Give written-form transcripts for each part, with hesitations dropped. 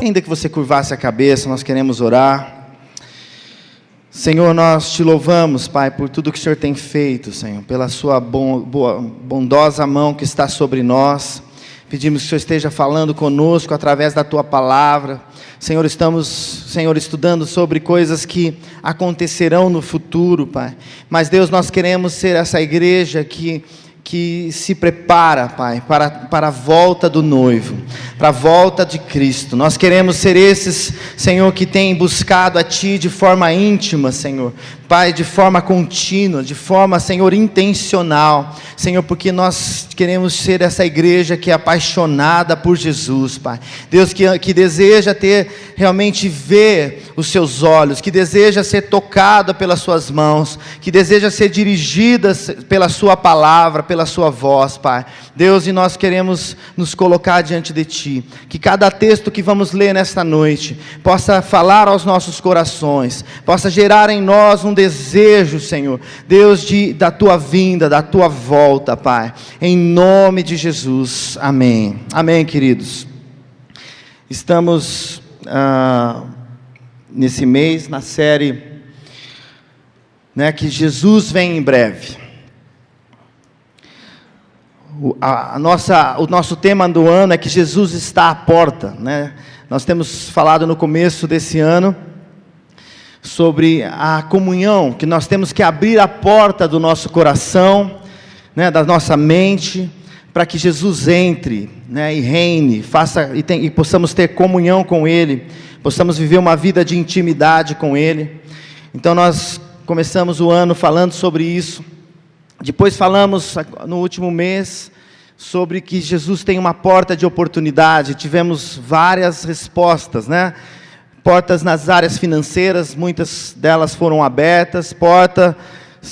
Ainda que você curvasse a cabeça, nós queremos orar. Senhor, nós te louvamos, Pai, por tudo que o Senhor tem feito, Senhor, pela sua bondosa mão que está sobre nós. Pedimos que o Senhor esteja falando conosco através da tua palavra. Senhor, estamos, Senhor, estudando sobre coisas que acontecerão no futuro, Pai. Mas, Deus, nós queremos ser essa igreja que se prepara, Pai, para a volta do noivo, para a volta de Cristo. Nós queremos ser esses, Senhor, que têm buscado a Ti de forma íntima, Senhor, Pai, de forma contínua, de forma, Senhor, intencional, Senhor, porque nós queremos ser essa igreja que é apaixonada por Jesus, Pai. Deus, que deseja realmente ver os seus olhos, que deseja ser tocada pelas suas mãos, que deseja ser dirigida pela sua palavra, pela sua voz, Pai. Deus, e nós queremos nos colocar diante de Ti, que cada texto que vamos ler nesta noite, possa falar aos nossos corações, possa gerar em nós um desejo, Senhor, Deus, da Tua vinda, da Tua volta, Pai, em nome de Jesus, amém. Amém, queridos. Estamos nesse mês, na série, que Jesus vem em breve. O nosso tema do ano é que Jesus está à porta, Nós temos falado no começo desse ano sobre a comunhão, que nós temos que abrir a porta do nosso coração, da nossa mente, para que Jesus entre, e reine, e possamos ter comunhão com Ele, possamos viver uma vida de intimidade com Ele. Então nós começamos o ano falando sobre isso. Depois falamos no último mês sobre que Jesus tem uma porta de oportunidade. Tivemos várias respostas, Portas nas áreas financeiras, muitas delas foram abertas. Porta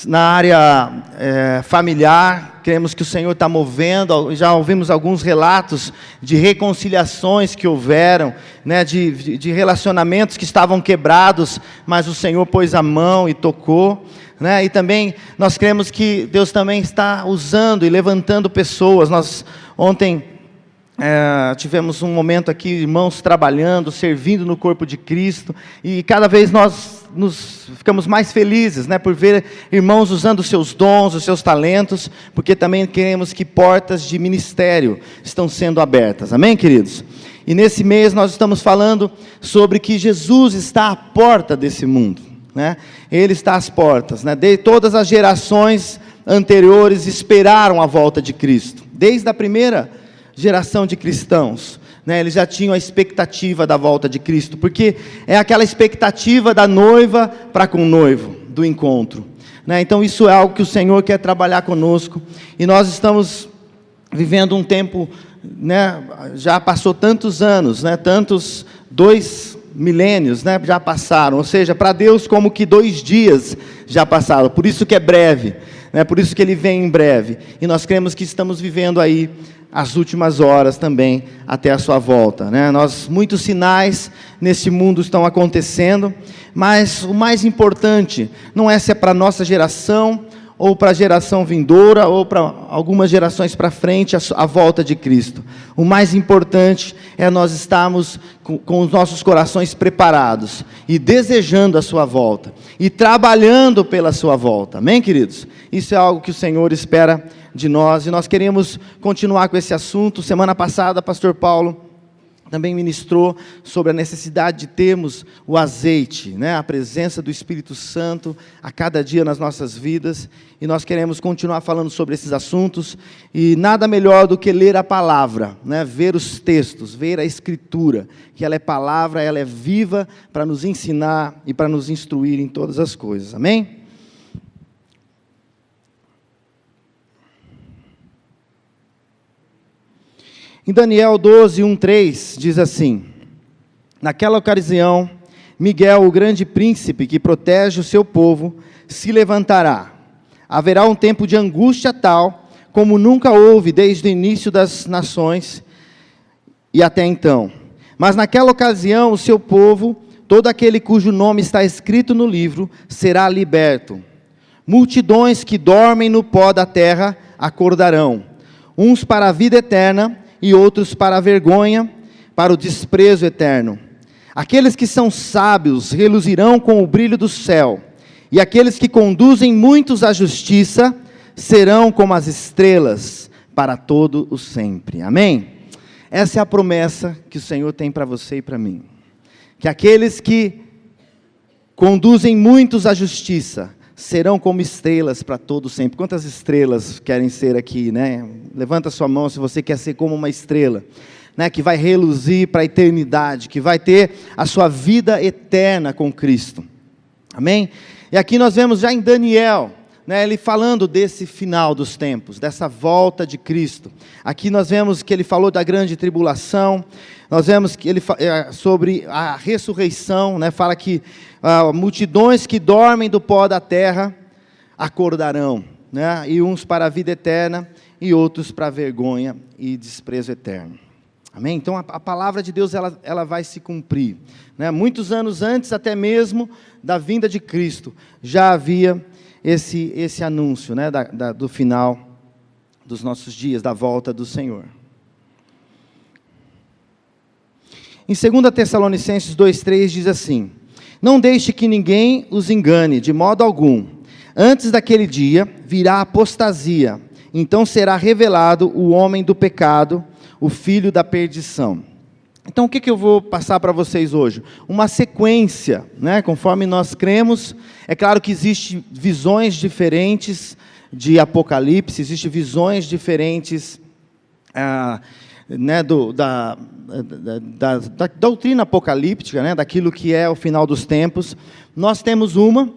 na área familiar, cremos que o Senhor está movendo. Já ouvimos alguns relatos de reconciliações que houveram, de relacionamentos que estavam quebrados, mas o Senhor pôs a mão e tocou. E também nós cremos que Deus também está usando e levantando pessoas. Nós ontem tivemos um momento aqui, irmãos trabalhando, servindo no corpo de Cristo, e cada vez nós ficamos mais felizes, por ver irmãos usando os seus dons, os seus talentos, porque também queremos que portas de ministério estão sendo abertas, amém, queridos? E nesse mês nós estamos falando sobre que Jesus está à porta desse mundo, Ele está às portas, De todas as gerações anteriores esperaram a volta de Cristo, desde a primeira geração de cristãos, eles já tinham a expectativa da volta de Cristo, porque é aquela expectativa da noiva para com o noivo, do encontro, então isso é algo que o Senhor quer trabalhar conosco, e nós estamos vivendo um tempo, já passou tantos anos, tantos 2 milênios, já passaram, ou seja, para Deus como que 2 dias já passaram, por isso que é breve, por isso que Ele vem em breve, e nós cremos que estamos vivendo aí as últimas horas também, até a sua volta, muitos sinais nesse mundo estão acontecendo, mas o mais importante, não é se é para a nossa geração, ou para a geração vindoura, ou para algumas gerações para frente, a volta de Cristo. O mais importante é nós estarmos com os nossos corações preparados, e desejando a sua volta, e trabalhando pela sua volta, amém, queridos? Isso é algo que o Senhor espera de nós, e nós queremos continuar com esse assunto. Semana passada, pastor Paulo também ministrou sobre a necessidade de termos o azeite, a presença do Espírito Santo a cada dia nas nossas vidas, e nós queremos continuar falando sobre esses assuntos, e nada melhor do que ler a palavra, ver os textos, ver a Escritura, que ela é palavra, ela é viva para nos ensinar e para nos instruir em todas as coisas, amém? Em Daniel 12, 1, 3, diz assim: naquela ocasião, Miguel, o grande príncipe que protege o seu povo, se levantará. Haverá um tempo de angústia tal, como nunca houve desde o início das nações e até então. Mas naquela ocasião, o seu povo, todo aquele cujo nome está escrito no livro, será liberto. Multidões que dormem no pó da terra acordarão, uns para a vida eterna, e outros para a vergonha, para o desprezo eterno. Aqueles que são sábios reluzirão com o brilho do céu, e aqueles que conduzem muitos à justiça serão como as estrelas para todo o sempre. Amém? Essa é a promessa que o Senhor tem para você e para mim. Que aqueles que conduzem muitos à justiça serão como estrelas para todo sempre. Quantas estrelas querem ser aqui, né? Levanta sua mão se você quer ser como uma estrela, né? Que vai reluzir para a eternidade, que vai ter a sua vida eterna com Cristo. Amém? E aqui nós vemos já em Daniel, né, ele falando desse final dos tempos, dessa volta de Cristo. Aqui nós vemos que ele falou da grande tribulação, nós vemos que ele sobre a ressurreição, né, fala que multidões que dormem do pó da terra acordarão, né, e uns para a vida eterna e outros para a vergonha e desprezo eterno. Amém? Então a palavra de Deus ela vai se cumprir, né? Muitos anos antes até mesmo da vinda de Cristo, já havia esse anúncio, né, do final dos nossos dias, da volta do Senhor. Em 2 Tessalonicenses 2,3 diz assim: não deixe que ninguém os engane, de modo algum. Antes daquele dia virá a apostasia, então será revelado o homem do pecado, o filho da perdição. Então o que eu vou passar para vocês hoje? Uma sequência, né? Conforme nós cremos. É claro que existem visões diferentes de Apocalipse, existem visões diferentes né, da doutrina apocalíptica, né, daquilo que é o final dos tempos. Nós temos uma,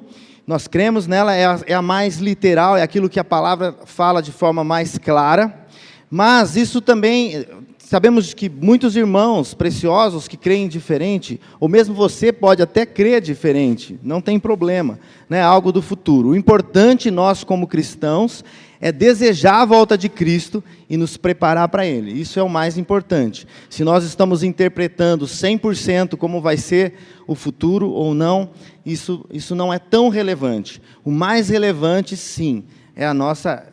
nós cremos nela, é a mais literal, é aquilo que a palavra fala de forma mais clara. Mas isso também, sabemos que muitos irmãos preciosos que creem diferente, ou mesmo você pode até crer diferente, não tem problema, né? Algo do futuro. O importante nós como cristãos é desejar a volta de Cristo e nos preparar para Ele. Isso é o mais importante. Se nós estamos interpretando 100% como vai ser o futuro ou não, isso não é tão relevante. O mais relevante, sim, é a nossa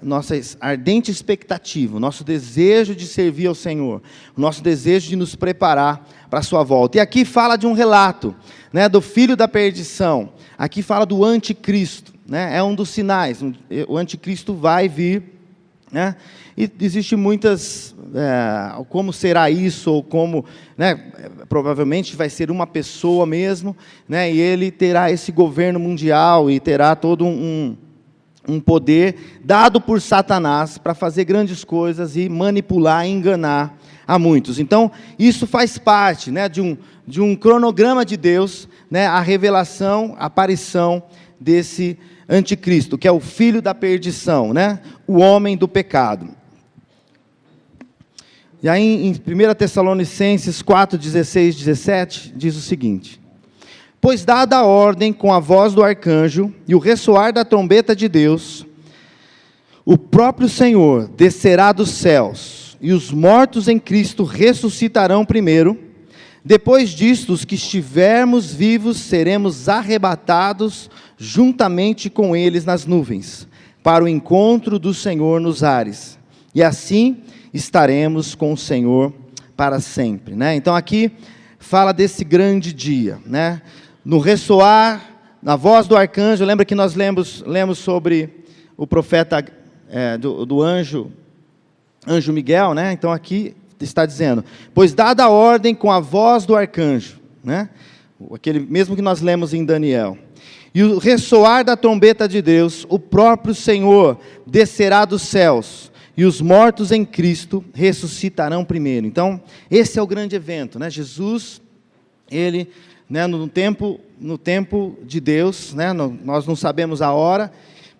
ardente expectativa, o nosso desejo de servir ao Senhor, o nosso desejo de nos preparar para a sua volta. E aqui fala de um relato, né, do filho da perdição. Aqui fala do anticristo, né, é um dos sinais. O anticristo vai vir, né, e existe muitas, como será isso, ou como, né, provavelmente vai ser uma pessoa mesmo, né, e ele terá esse governo mundial e terá todo um poder dado por Satanás para fazer grandes coisas e manipular, enganar a muitos. Então, isso faz parte, né, de um cronograma de Deus, né, a revelação, a aparição desse anticristo, que é o filho da perdição, né, o homem do pecado. E aí, em 1 Tessalonicenses 4, 16, 17, diz o seguinte: pois dada a ordem com a voz do arcanjo e o ressoar da trombeta de Deus, o próprio Senhor descerá dos céus, e os mortos em Cristo ressuscitarão primeiro. Depois disto, os que estivermos vivos seremos arrebatados juntamente com eles nas nuvens, para o encontro do Senhor nos ares. E assim estaremos com o Senhor para sempre, né? Então aqui fala desse grande dia, né? No ressoar, na voz do arcanjo. Lembra que nós lemos sobre o profeta do anjo Miguel, né? Então aqui está dizendo: pois dada a ordem com a voz do arcanjo, né? Aquele mesmo que nós lemos em Daniel, e o ressoar da trombeta de Deus, o próprio Senhor descerá dos céus, e os mortos em Cristo ressuscitarão primeiro. Então esse é o grande evento, né? Jesus, ele, né, no tempo de Deus, né, nós não sabemos a hora,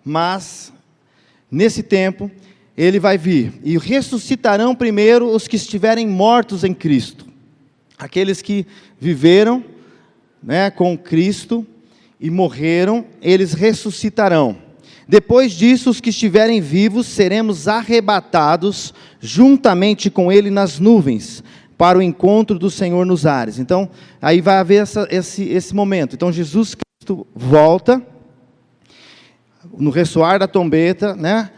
mas nesse tempo ele vai vir, e ressuscitarão primeiro os que estiverem mortos em Cristo, aqueles que viveram, né, com Cristo e morreram, eles ressuscitarão. Depois disso, os que estiverem vivos seremos arrebatados juntamente com ele nas nuvens, para o encontro do Senhor nos ares. Então, aí vai haver esse momento. Então, Jesus Cristo volta, no ressoar da trombeta, né?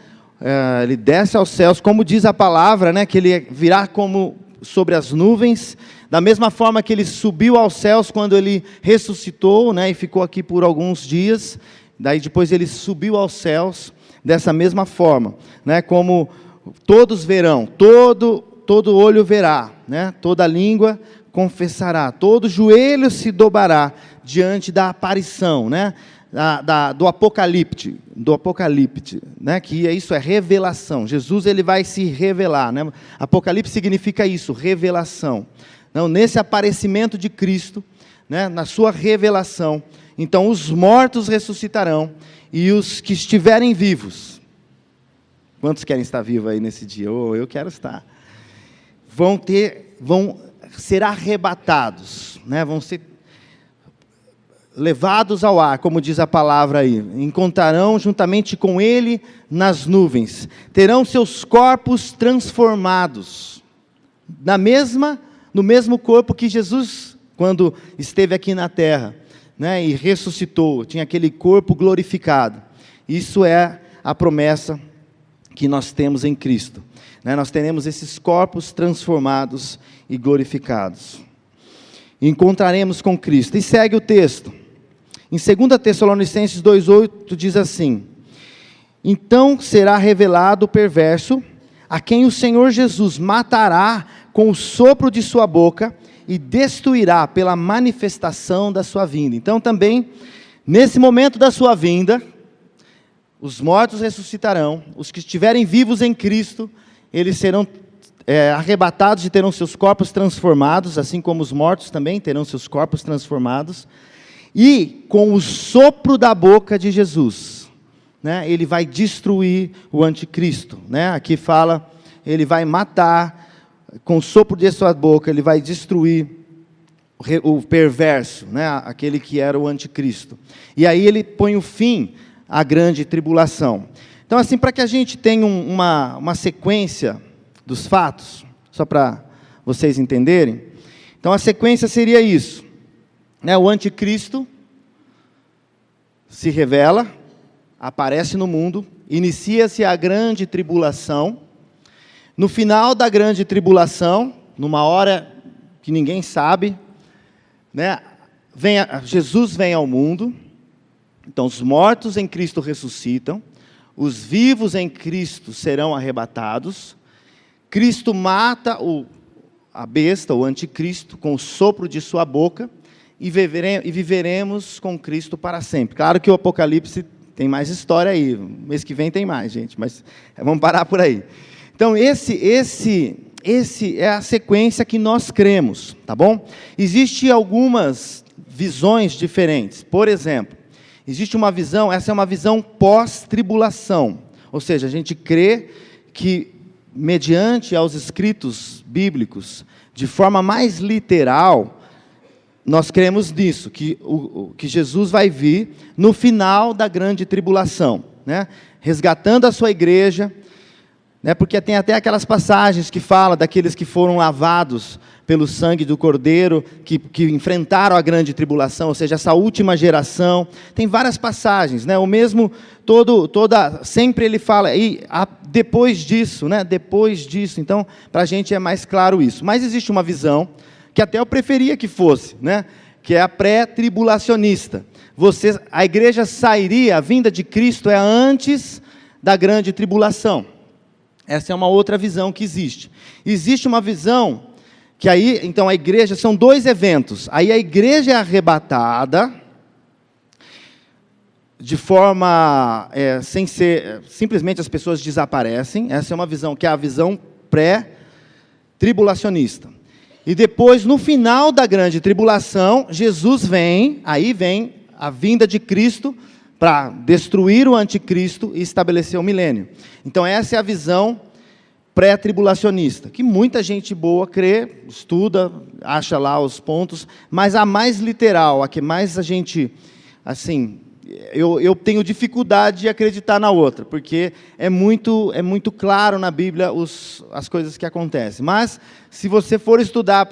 Ele desce aos céus, como diz a palavra, né? Que ele virá como sobre as nuvens Da mesma forma que ele subiu aos céus quando ele ressuscitou, né, e ficou aqui por alguns dias, daí depois ele subiu aos céus, dessa mesma forma, né, como todos verão, todo olho verá, né, toda língua confessará, todo joelho se dobrará diante da aparição, né, do Apocalipse, né, que isso é revelação. Jesus ele vai se revelar, né? Apocalipse significa isso, revelação. Não, nesse aparecimento de Cristo, né, na sua revelação, então os mortos ressuscitarão e os que estiverem vivos. Quantos querem estar vivos aí nesse dia? Oh, eu quero estar. Vão ser arrebatados, né? Vão ser levados ao ar, como diz a palavra aí. Encontrarão juntamente com ele nas nuvens. Terão seus corpos transformados no mesmo corpo que Jesus, quando esteve aqui na terra, né, e ressuscitou, tinha aquele corpo glorificado. Isso é a promessa que nós temos em Cristo, né? Nós teremos esses corpos transformados e glorificados. Encontraremos com Cristo. E segue o texto. Em 2 Tessalonicenses 2,8 diz assim: então será revelado o perverso, a quem o Senhor Jesus matará com o sopro de sua boca e destruirá pela manifestação da sua vinda. Então também, nesse momento da sua vinda, os mortos ressuscitarão, os que estiverem vivos em Cristo, eles serão arrebatados e terão seus corpos transformados, assim como os mortos também terão seus corpos transformados, e com o sopro da boca de Jesus, né, ele vai destruir o anticristo, né? Aqui fala, ele vai matar, com o sopro de sua boca, ele vai destruir o perverso, né, aquele que era o anticristo. E aí ele põe o fim à grande tribulação. Então, assim, para que a gente tenha uma sequência dos fatos, só para vocês entenderem, então a sequência seria isso, né, o anticristo se revela, aparece no mundo, inicia-se a grande tribulação. No final da grande tribulação, numa hora que ninguém sabe, né, Jesus vem ao mundo. Então os mortos em Cristo ressuscitam, os vivos em Cristo serão arrebatados. Cristo mata a besta, o anticristo, com o sopro de sua boca, e viveremos com Cristo para sempre. Claro que o Apocalipse tem mais história aí, mês que vem tem mais, gente, mas vamos parar por aí. Então, esse é a sequência que nós cremos, tá bom? Existem algumas visões diferentes. Por exemplo, existe uma visão, essa é uma visão pós-tribulação. Ou seja, a gente crê que, mediante aos escritos bíblicos, de forma mais literal, nós cremos nisso, que Jesus vai vir no final da grande tribulação, né? Resgatando a sua igreja, né? Porque tem até aquelas passagens que falam daqueles que foram lavados pelo sangue do Cordeiro, que enfrentaram a grande tribulação, ou seja, essa última geração. Tem várias passagens, né? O mesmo, sempre ele fala, e depois disso, né? Depois disso. Então, para a gente é mais claro isso. Mas existe uma visão, que até eu preferia que fosse, né? Que é a pré-tribulacionista. A igreja sairia, a vinda de Cristo é antes da grande tribulação. Essa é uma outra visão que existe. Existe uma visão que aí, então a igreja, são dois eventos. Aí a igreja é arrebatada, de forma, sem ser, simplesmente as pessoas desaparecem. Essa é uma visão, que é a visão pré-tribulacionista. E depois, no final da grande tribulação, Jesus vem, aí vem a vinda de Cristo para destruir o anticristo e estabelecer o milênio. Então essa é a visão pré-tribulacionista, que muita gente boa crê, estuda, acha lá os pontos, mas a mais literal, a que mais a gente, assim, eu tenho dificuldade de acreditar na outra, porque é muito claro na Bíblia as coisas que acontecem. Mas, se você for estudar a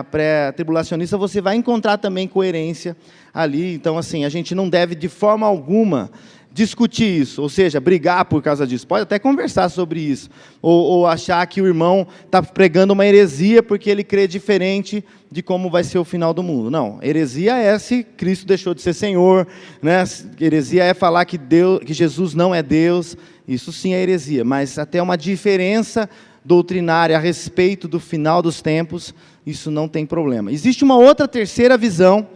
pré-tribulacionista, você vai encontrar também coerência ali. Então, assim, a gente não deve, de forma alguma, discutir isso, ou seja, brigar por causa disso. Pode até conversar sobre isso, ou achar que o irmão está pregando uma heresia porque ele crê diferente de como vai ser o final do mundo. Não, heresia é se Cristo deixou de ser Senhor, né? Heresia é falar que Jesus não é Deus, isso sim é heresia, mas até uma diferença doutrinária a respeito do final dos tempos, isso não tem problema. Existe uma outra terceira visão,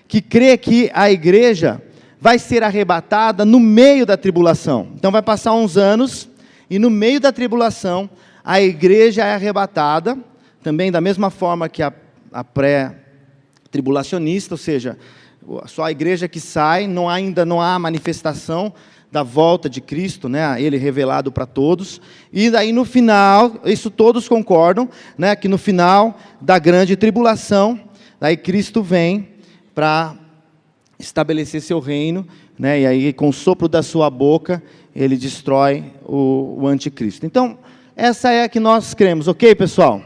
que crê que a igreja vai ser arrebatada no meio da tribulação. Então vai passar uns anos, e no meio da tribulação, a igreja é arrebatada, também da mesma forma que a pré-tribulacionista, ou seja, só a igreja que sai, ainda não há manifestação da volta de Cristo, né, ele revelado para todos, e daí no final, isso todos concordam, né, que no final da grande tribulação, daí Cristo vem para estabelecer seu reino, né, e aí com o sopro da sua boca, ele destrói o anticristo. Então, essa é a que nós cremos, ok, pessoal?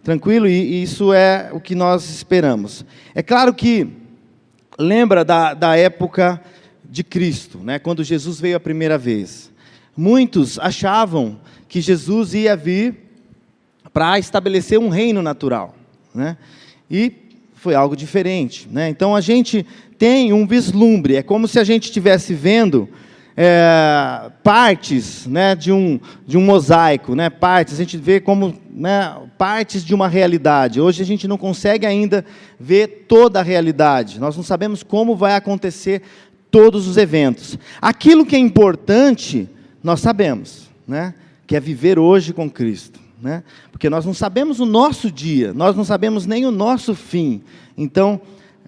Tranquilo? E isso é o que nós esperamos. É claro que, lembra da época de Cristo, né, quando Jesus veio a primeira vez. Muitos achavam que Jesus ia vir para estabelecer um reino natural, né, e foi algo diferente, né? Então a gente tem um vislumbre, é como se a gente estivesse vendo partes, né, de um mosaico, né, partes, a gente vê como, né, partes de uma realidade. Hoje a gente não consegue ainda ver toda a realidade, nós não sabemos como vai acontecer todos os eventos. Aquilo que é importante, nós sabemos, né, que é viver hoje com Cristo, né, porque nós não sabemos o nosso dia, nós não sabemos nem o nosso fim. Então,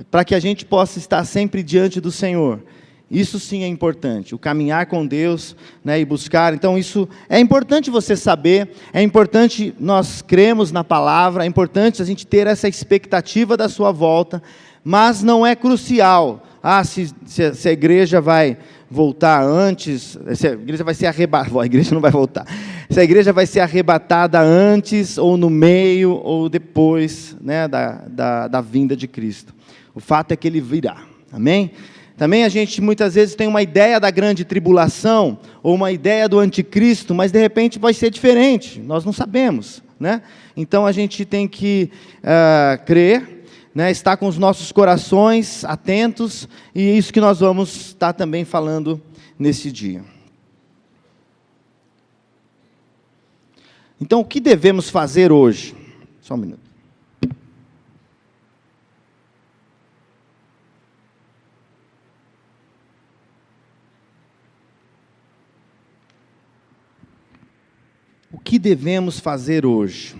para que a gente possa estar sempre diante do Senhor, isso sim é importante, o caminhar com Deus, né, e buscar. Então isso é importante você saber, é importante nós cremos na palavra, é importante a gente ter essa expectativa da sua volta, mas não é crucial, se a igreja vai voltar antes, se a igreja vai ser arrebatada, a igreja não vai voltar, se a igreja vai ser arrebatada antes, ou no meio, ou depois, né, da vinda de Cristo. O fato é que Ele virá, amém? Também a gente muitas vezes tem uma ideia da grande tribulação, ou uma ideia do anticristo, mas de repente vai ser diferente, nós não sabemos, né? Então a gente tem que crer, né, estar com os nossos corações atentos, e é isso que nós vamos estar também falando nesse dia. Então o que devemos fazer hoje? Só um minuto. O que devemos fazer hoje?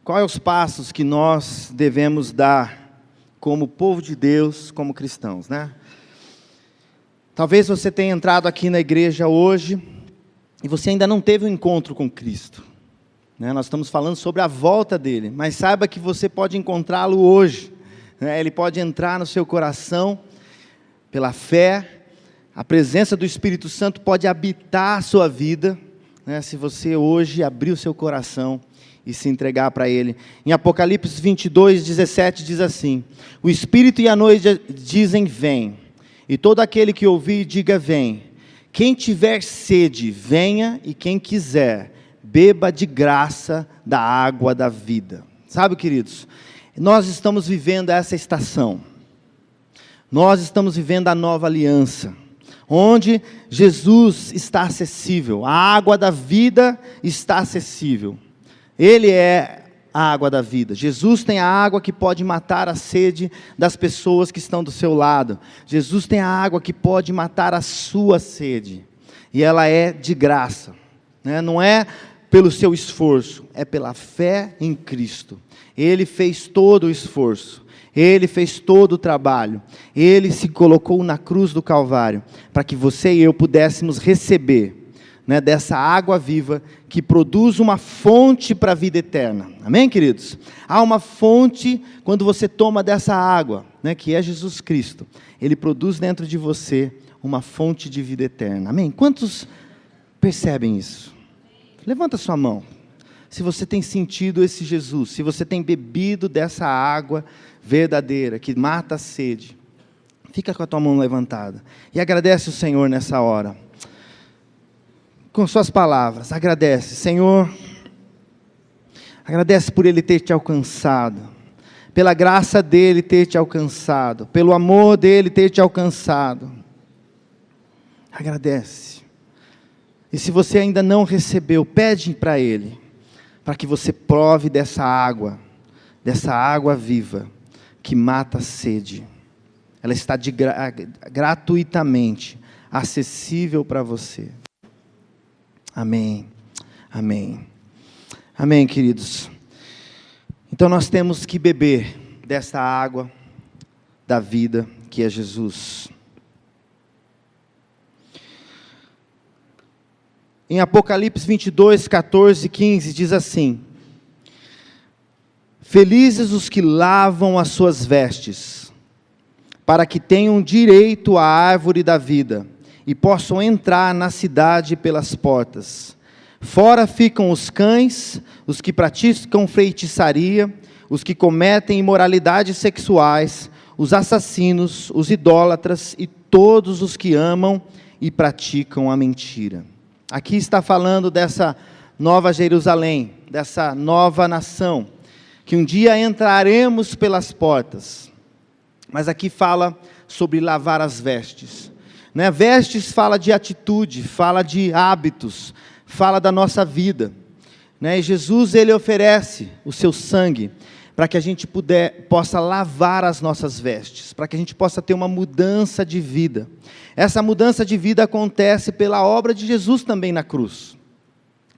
Quais os passos que nós devemos dar como povo de Deus, como cristãos, né? Talvez você tenha entrado aqui na igreja hoje e você ainda não teve um encontro com Cristo, né? Nós estamos falando sobre a volta dele, mas saiba que você pode encontrá-lo hoje, né? Ele pode entrar no seu coração pela fé, a presença do Espírito Santo pode habitar a sua vida, né, se você hoje abrir o seu coração e se entregar para Ele. Em Apocalipse 22:17 diz assim: o Espírito e a noite dizem vem, e todo aquele que ouvir diga vem. Quem tiver sede, venha, e quem quiser, beba de graça da água da vida. Sabe, queridos, nós estamos vivendo essa estação, nós estamos vivendo a nova aliança, onde Jesus está acessível, a água da vida está acessível. Ele é a água da vida. Jesus tem a água que pode matar a sede das pessoas que estão do seu lado. Jesus tem a água que pode matar a sua sede. E ela é de graça, né? Não é pelo seu esforço, é pela fé em Cristo. Ele fez todo o esforço. Ele fez todo o trabalho, Ele se colocou na cruz do Calvário, para que você e eu pudéssemos receber, né, dessa água viva, que produz uma fonte para a vida eterna, amém, queridos? Há uma fonte, quando você toma dessa água, né, que é Jesus Cristo, Ele produz dentro de você uma fonte de vida eterna, amém? Quantos percebem isso? Levanta sua mão, se você tem sentido esse Jesus, se você tem bebido dessa água verdadeira, que mata a sede. Fica com a tua mão levantada. E agradece o Senhor nessa hora. Com suas palavras, agradece. Senhor, agradece por Ele ter te alcançado. Pela graça dEle ter te alcançado. Pelo amor dEle ter te alcançado. Agradece. E se você ainda não recebeu, pede para Ele. Para que você prove dessa água viva, que mata a sede. Ela está gratuitamente acessível para você. Amém, amém, amém, queridos. Então nós temos que beber dessa água da vida, que é Jesus. Em Apocalipse 22, 14 e 15, diz assim: felizes os que lavam as suas vestes, para que tenham direito à árvore da vida, e possam entrar na cidade pelas portas. Fora ficam os cães, os que praticam feitiçaria, os que cometem imoralidades sexuais, os assassinos, os idólatras, e todos os que amam e praticam a mentira. Aqui está falando dessa nova Jerusalém, dessa nova nação, que um dia entraremos pelas portas. Mas aqui fala sobre lavar as vestes. Né? Vestes fala de atitude, fala de hábitos, fala da nossa vida. Né? E Jesus, Ele oferece o seu sangue para que a gente possa lavar as nossas vestes, para que a gente possa ter uma mudança de vida. Essa mudança de vida acontece pela obra de Jesus também na cruz.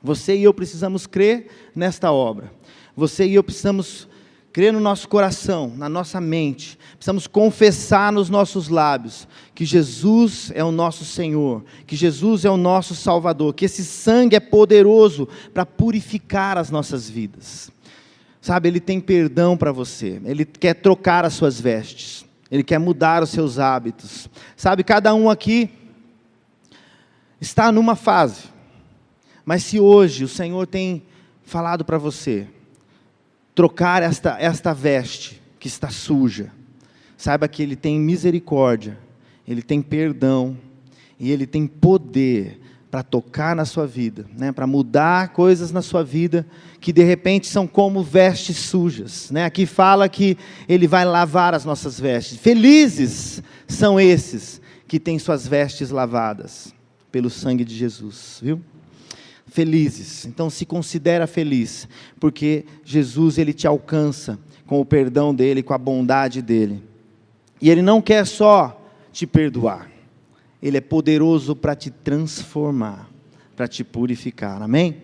Você e eu precisamos crer nesta obra. Você e eu precisamos crer no nosso coração, na nossa mente. Precisamos confessar nos nossos lábios que Jesus é o nosso Senhor, que Jesus é o nosso Salvador, que esse sangue é poderoso para purificar as nossas vidas. Sabe, Ele tem perdão para você. Ele quer trocar as suas vestes. Ele quer mudar os seus hábitos. Sabe, cada um aqui está numa fase. Mas se hoje o Senhor tem falado para você trocar esta veste que está suja, saiba que Ele tem misericórdia, Ele tem perdão, e Ele tem poder para tocar na sua vida, né? Para mudar coisas na sua vida, que de repente são como vestes sujas. Né? Aqui fala que Ele vai lavar as nossas vestes. Felizes são esses que têm suas vestes lavadas pelo sangue de Jesus, viu? Felizes. Então se considera feliz, porque Jesus, Ele te alcança com o perdão dEle, com a bondade dEle. E Ele não quer só te perdoar, Ele é poderoso para te transformar, para te purificar, amém?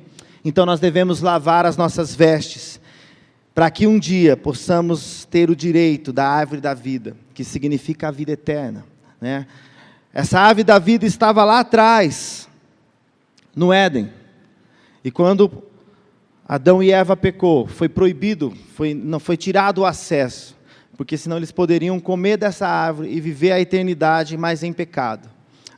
Então nós devemos lavar as nossas vestes, para que um dia possamos ter o direito da árvore da vida, que significa a vida eterna, né? Essa árvore da vida estava lá atrás, no Éden, e quando Adão e Eva pecou, foi proibido, não foi tirado o acesso, porque senão eles poderiam comer dessa árvore e viver a eternidade, mas em pecado.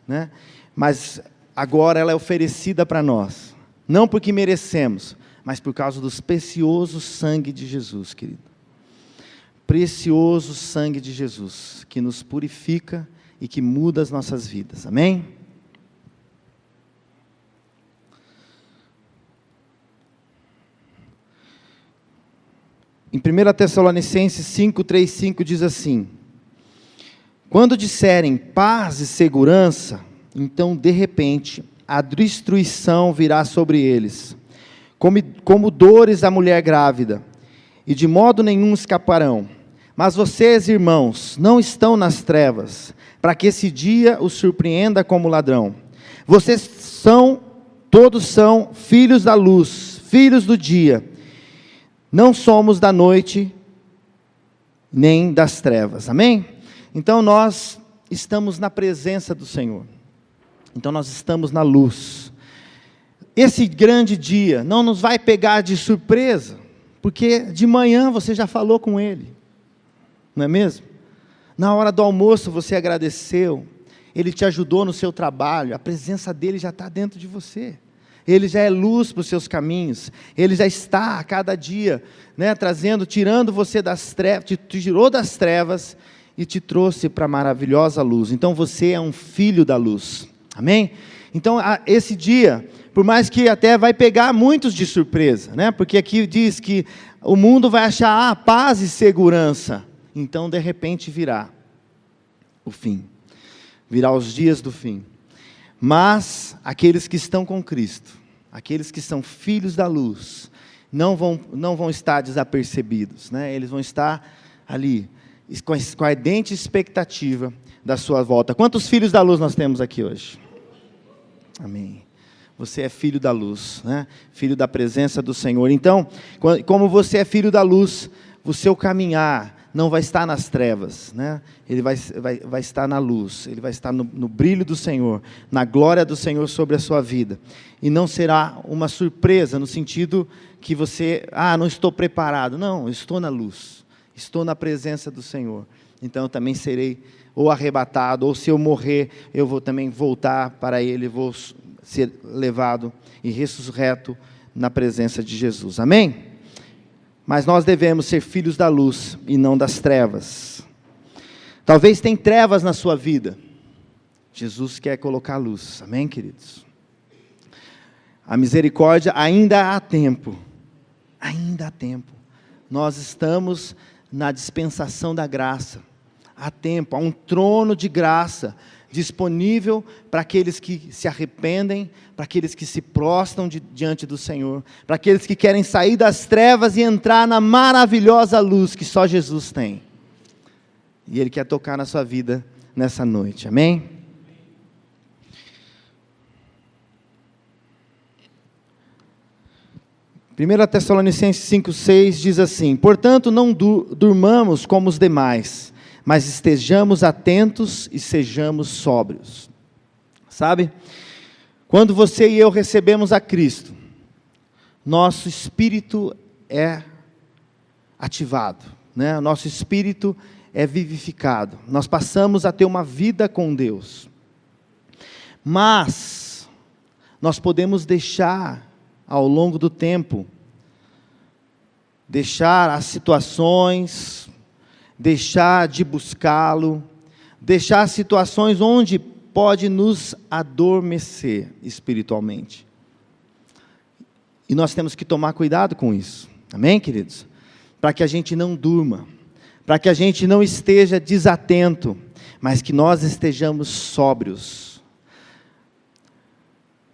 Né? Mas agora ela é oferecida para nós, não porque merecemos, mas por causa do precioso sangue de Jesus, querido. Precioso sangue de Jesus, que nos purifica e que muda as nossas vidas, amém? Em 1 Tessalonicenses 5, 3, 5 diz assim: quando disserem paz e segurança, então de repente a destruição virá sobre eles, como dores à mulher grávida, e de modo nenhum escaparão. Mas vocês, irmãos, não estão nas trevas, para que esse dia os surpreenda como ladrão. Vocês todos são filhos da luz, filhos do dia. Não somos da noite, nem das trevas, amém? Então nós estamos na presença do Senhor, então nós estamos na luz. Esse grande dia não nos vai pegar de surpresa, porque de manhã você já falou com Ele, não é mesmo? Na hora do almoço você agradeceu, Ele te ajudou no seu trabalho, a presença dEle já está dentro de você. Ele já é luz para os seus caminhos, Ele já está a cada dia, né, tirando você das trevas, te tirou das trevas, e te trouxe para a maravilhosa luz. Então você é um filho da luz. Amém? Então esse dia, por mais que até vai pegar muitos de surpresa, né? Porque aqui diz que o mundo vai achar paz e segurança. Então de repente virá o fim. Virá os dias do fim. Mas aqueles que estão com Cristo, aqueles que são filhos da luz, não vão estar desapercebidos, né? Eles vão estar ali, com a ardente expectativa da sua volta. Quantos filhos da luz nós temos aqui hoje? Amém. Você é filho da luz, né? Filho da presença do Senhor. Então, como você é filho da luz, o seu caminhar não vai estar nas trevas, né? Ele vai estar na luz, ele vai estar no brilho do Senhor, na glória do Senhor sobre a sua vida. E não será uma surpresa, no sentido que você, não estou preparado. Não, eu estou na luz, estou na presença do Senhor. Então eu também serei ou arrebatado, ou se eu morrer, eu vou também voltar para Ele, vou ser levado e ressurreto na presença de Jesus. Amém? Mas nós devemos ser filhos da luz e não das trevas. Talvez tenha trevas na sua vida. Jesus quer colocar luz. Amém, queridos? A misericórdia, ainda há tempo. Ainda há tempo. Nós estamos na dispensação da graça. Há tempo, há um trono de graça disponível para aqueles que se arrependem, para aqueles que se prostram diante do Senhor, para aqueles que querem sair das trevas e entrar na maravilhosa luz que só Jesus tem. E Ele quer tocar na sua vida nessa noite, amém? Primeira Tessalonicenses 5,6 diz assim: portanto não durmamos como os demais, mas estejamos atentos e sejamos sóbrios. Sabe? Quando você e eu recebemos a Cristo, nosso espírito é ativado, né? Nosso espírito é vivificado. Nós passamos a ter uma vida com Deus. Mas nós podemos deixar ao longo do tempo, deixar as situações, deixar de buscá-lo, deixar situações onde pode nos adormecer espiritualmente. E nós temos que tomar cuidado com isso, amém, queridos? Para que a gente não durma, para que a gente não esteja desatento, mas que nós estejamos sóbrios.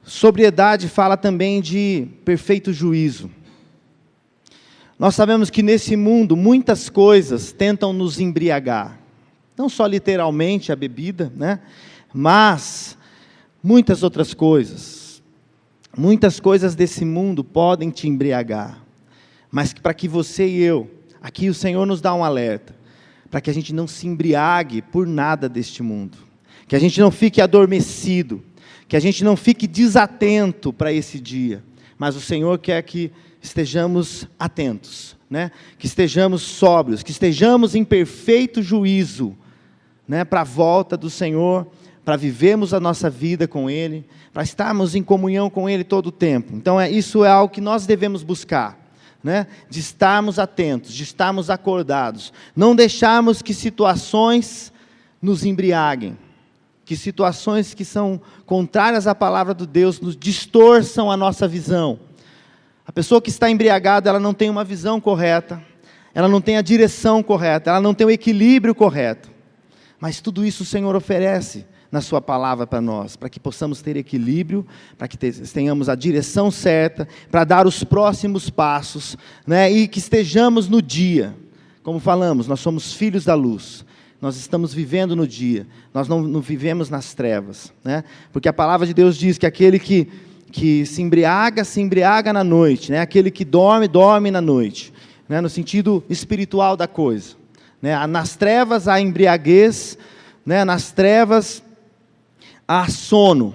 Sobriedade fala também de perfeito juízo. Nós sabemos que nesse mundo muitas coisas tentam nos embriagar. Não só literalmente a bebida, né? Mas muitas outras coisas. Muitas coisas desse mundo podem te embriagar. Mas para que você e eu, aqui o Senhor nos dá um alerta, para que a gente não se embriague por nada deste mundo. Que a gente não fique adormecido, que a gente não fique desatento para esse dia. Mas o Senhor quer que estejamos atentos, né? Que estejamos sóbrios, que estejamos em perfeito juízo, né? Para a volta do Senhor, para vivermos a nossa vida com Ele, para estarmos em comunhão com Ele todo o tempo. Então isso é algo que nós devemos buscar, né? De estarmos atentos, de estarmos acordados, não deixarmos que situações nos embriaguem, que situações que são contrárias à palavra de Deus nos distorçam a nossa visão. A pessoa que está embriagada, ela não tem uma visão correta, ela não tem a direção correta, ela não tem o equilíbrio correto. Mas tudo isso o Senhor oferece na sua palavra para nós, para que possamos ter equilíbrio, para que tenhamos a direção certa, para dar os próximos passos, né? E que estejamos no dia. Como falamos, nós somos filhos da luz. Nós estamos vivendo no dia, nós não vivemos nas trevas, né? Porque a palavra de Deus diz que aquele que se embriaga na noite, né? Aquele que dorme na noite, né? No sentido espiritual da coisa, né? Nas trevas há embriaguez, né? Nas trevas há sono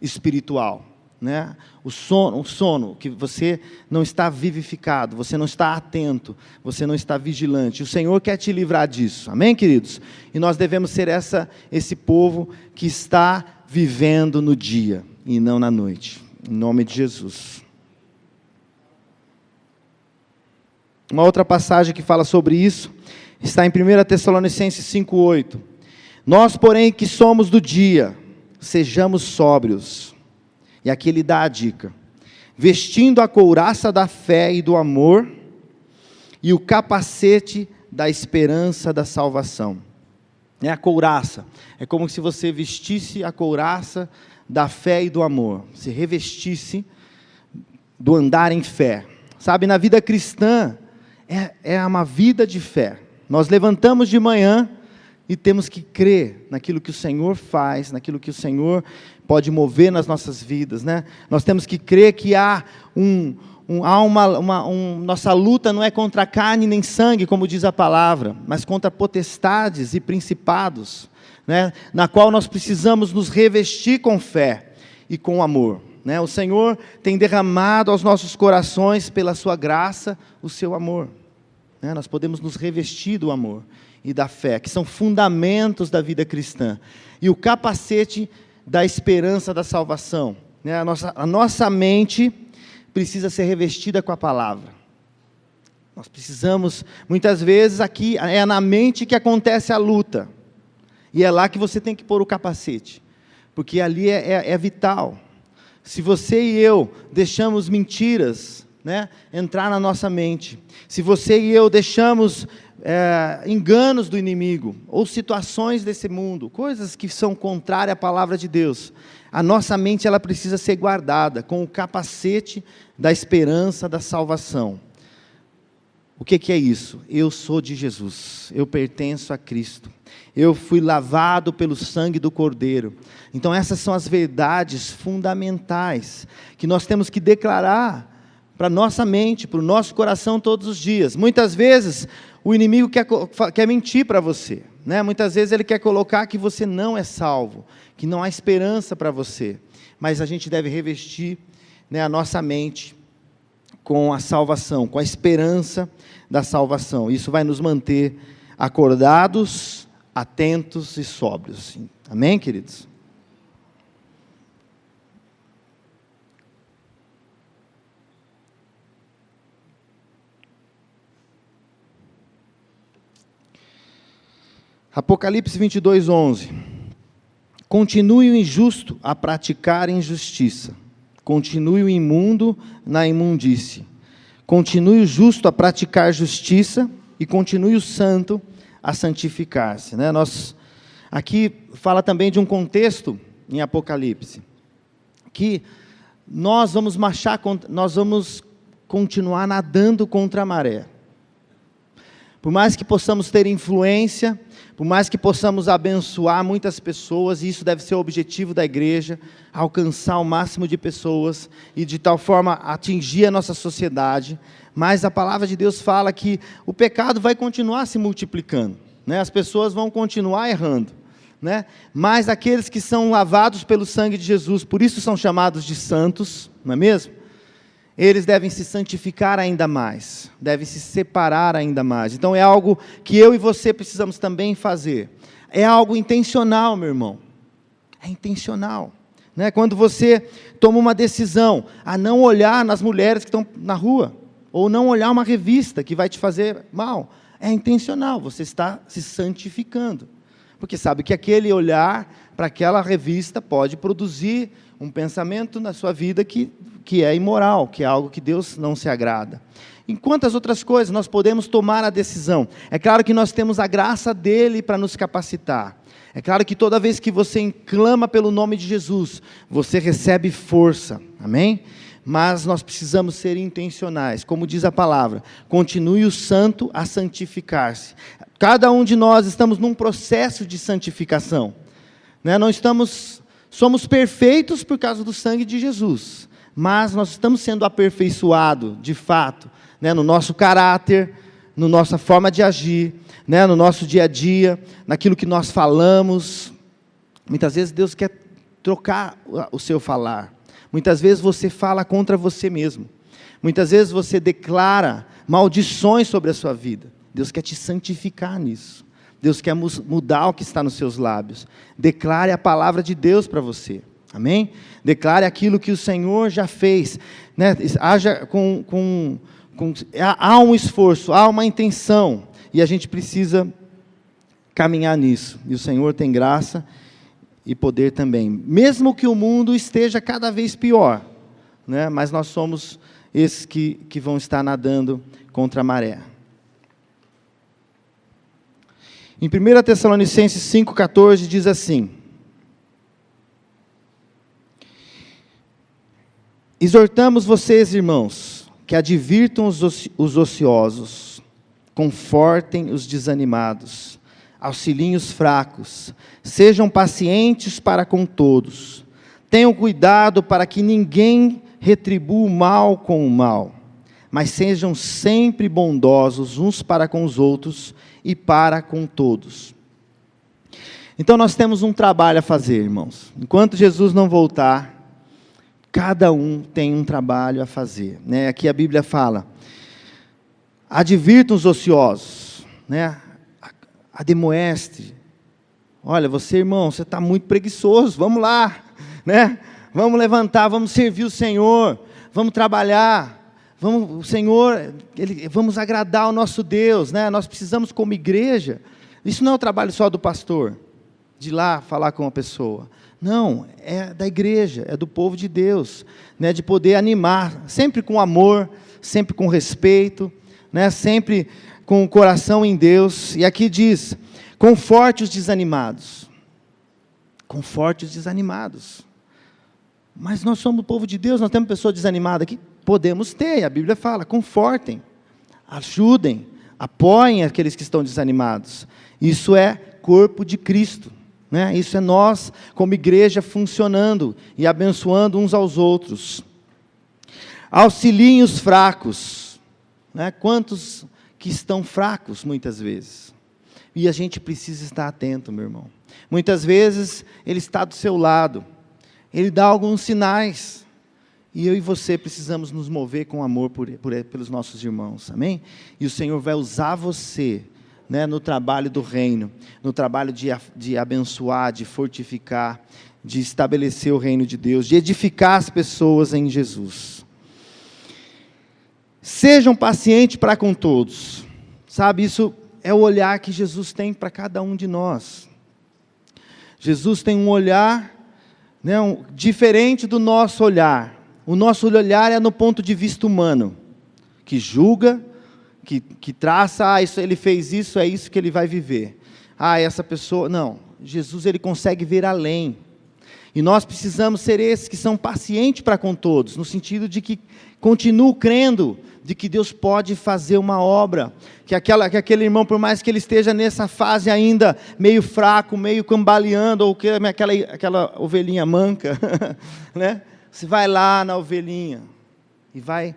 espiritual, né? O sono que você não está vivificado, você não está atento, você não está vigilante. O Senhor quer te livrar disso, amém, queridos? E nós devemos ser esse povo que está vivendo no dia e não na noite, em nome de Jesus. Uma outra passagem que fala sobre isso está em 1 Tessalonicenses 5,8. Nós, porém, que somos do dia, sejamos sóbrios. E aqui ele dá a dica: vestindo a couraça da fé e do amor, e o capacete da esperança da salvação. A couraça é como se você vestisse a couraça da fé e do amor, se revestisse do andar em fé. Sabe, na vida cristã, é uma vida de fé. Nós levantamos de manhã e temos que crer naquilo que o Senhor faz, naquilo que o Senhor pode mover nas nossas vidas, né? Nós temos que crer que há nossa luta não é contra carne nem sangue, como diz a palavra, mas contra potestades e principados, né? Na qual nós precisamos nos revestir com fé e com amor, né? O Senhor tem derramado aos nossos corações, pela sua graça, o seu amor, né? Nós podemos nos revestir do amor e da fé, que são fundamentos da vida cristã, e o capacete da esperança da salvação, né? A nossa mente precisa ser revestida com a palavra. Nós precisamos, muitas vezes aqui, é na mente que acontece a luta, e é lá que você tem que pôr o capacete, porque ali é vital. Se você e eu deixamos mentiras, né, entrar na nossa mente, se você e eu deixamos enganos do inimigo, ou situações desse mundo, coisas que são contrárias à palavra de Deus, a nossa mente ela precisa ser guardada com o capacete da esperança da salvação. O que é isso? Eu sou de Jesus, eu pertenço a Cristo, eu fui lavado pelo sangue do Cordeiro. Então essas são as verdades fundamentais que nós temos que declarar para a nossa mente, para o nosso coração todos os dias. Muitas vezes o inimigo quer mentir para você, né? Muitas vezes ele quer colocar que você não é salvo, que não há esperança para você, mas a gente deve revestir, né, a nossa mente com a salvação, com a esperança da salvação. Isso vai nos manter acordados, atentos e sóbrios. Amém, queridos? Apocalipse 22:11. Continue o injusto a praticar injustiça, continue o imundo na imundície, continue o justo a praticar justiça, e continue o santo a santificar-se, né? Aqui fala também de um contexto em Apocalipse, que nós vamos continuar nadando contra a maré. Por mais que possamos ter influência, por mais que possamos abençoar muitas pessoas, e isso deve ser o objetivo da igreja, alcançar o máximo de pessoas, e de tal forma atingir a nossa sociedade, mas a palavra de Deus fala que o pecado vai continuar se multiplicando, né? As pessoas vão continuar errando, né? Mas aqueles que são lavados pelo sangue de Jesus, por isso são chamados de santos, não é mesmo? Eles devem se santificar ainda mais, devem se separar ainda mais. Então é algo que eu e você precisamos também fazer. É algo intencional, meu irmão. É intencional, né? Quando você toma uma decisão a não olhar nas mulheres que estão na rua, ou não olhar uma revista que vai te fazer mal, é intencional, você está se santificando. Porque sabe que aquele olhar para aquela revista pode produzir um pensamento na sua vida que é imoral, que é algo que Deus não se agrada. Em quantas outras coisas nós podemos tomar a decisão? É claro que nós temos a graça dele para nos capacitar. É claro que toda vez que você clama pelo nome de Jesus, você recebe força, amém? Mas nós precisamos ser intencionais, como diz a palavra, continue o santo a santificar-se. Cada um de nós estamos num processo de santificação, né? Somos perfeitos por causa do sangue de Jesus, mas nós estamos sendo aperfeiçoados, de fato, né, no nosso caráter, na nossa forma de agir, né, no nosso dia a dia, naquilo que nós falamos. Muitas vezes Deus quer trocar o seu falar. Muitas vezes você fala contra você mesmo. Muitas vezes você declara maldições sobre a sua vida. Deus quer te santificar nisso. Deus quer mudar o que está nos seus lábios. Declare a palavra de Deus para você. Amém? Declare aquilo que o Senhor já fez, né? Haja com há um esforço, há uma intenção, e a gente precisa caminhar nisso. E o Senhor tem graça e poder também. Mesmo que o mundo esteja cada vez pior, né? Mas nós somos esses que vão estar nadando contra a maré. Em 1 Tessalonicenses 5,14 diz assim: exortamos vocês, irmãos, que advirtam os ociosos, confortem os desanimados, auxiliem os fracos, sejam pacientes para com todos, tenham cuidado para que ninguém retribua o mal com o mal, mas sejam sempre bondosos uns para com os outros e para com todos. Então nós temos um trabalho a fazer, irmãos. Enquanto Jesus não voltar, cada um tem um trabalho a fazer, né? Aqui a Bíblia fala: advirtam os ociosos, né? Ademoeste. Olha, você, irmão, você está muito preguiçoso, vamos lá, né? Vamos levantar, vamos servir o Senhor, vamos trabalhar, o Senhor, vamos agradar o nosso Deus, né? Nós precisamos, como igreja, isso não é o trabalho só do pastor, de ir lá falar com uma pessoa. Não, é da igreja, é do povo de Deus, né? De poder animar, sempre com amor, sempre com respeito, né? Sempre com o coração em Deus. E aqui diz: conforte os desanimados. Conforte os desanimados. Mas nós somos o povo de Deus, nós temos pessoa desanimada aqui? Podemos ter, a Bíblia fala: confortem, ajudem, apoiem aqueles que estão desanimados. Isso é corpo de Cristo, né? Isso é nós, como igreja, funcionando e abençoando uns aos outros. Auxiliem os fracos, né? Quantos que estão fracos muitas vezes? E a gente precisa estar atento, meu irmão. Muitas vezes Ele está do seu lado, Ele dá alguns sinais, e eu e você precisamos nos mover com amor pelos nossos irmãos, amém? E o Senhor vai usar você, né, no trabalho do reino, no trabalho de abençoar, de fortificar, de estabelecer o reino de Deus, de edificar as pessoas em Jesus. Sejam pacientes para com todos, sabe, isso é o olhar que Jesus tem para cada um de nós. Jesus tem um olhar, né, diferente do nosso olhar. O nosso olhar é no ponto de vista humano, que julga, que traça, isso, ele fez isso, é isso que ele vai viver. Essa pessoa, não, Jesus, ele consegue ver além. E nós precisamos ser esses que são pacientes para com todos, no sentido de que continuo crendo de que Deus pode fazer uma obra, que aquele irmão, por mais que ele esteja nessa fase ainda meio fraco, meio cambaleando, ou que aquela ovelhinha manca, né? Você vai lá na ovelhinha e vai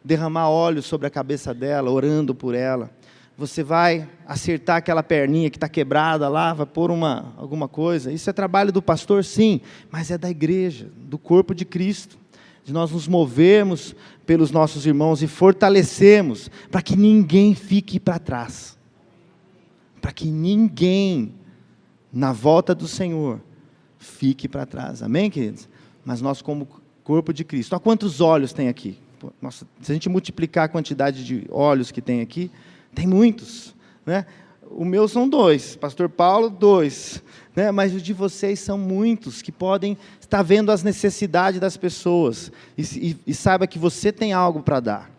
derramar óleo sobre a cabeça dela, orando por ela. Você vai acertar aquela perninha que está quebrada lá, vai pôr alguma coisa. Isso é trabalho do pastor, sim, mas é da igreja, do corpo de Cristo, de nós nos movermos pelos nossos irmãos e fortalecermos, para que ninguém fique para trás, para que ninguém, na volta do Senhor, fique para trás, amém, queridos? Mas nós, como corpo de Cristo, olha quantos olhos tem aqui. Nossa, se a gente multiplicar a quantidade de olhos que tem aqui, tem muitos, né? O meu são 2, pastor Paulo 2, né? Mas os de vocês são muitos, que podem estar vendo as necessidades das pessoas, e saiba que você tem algo para dar,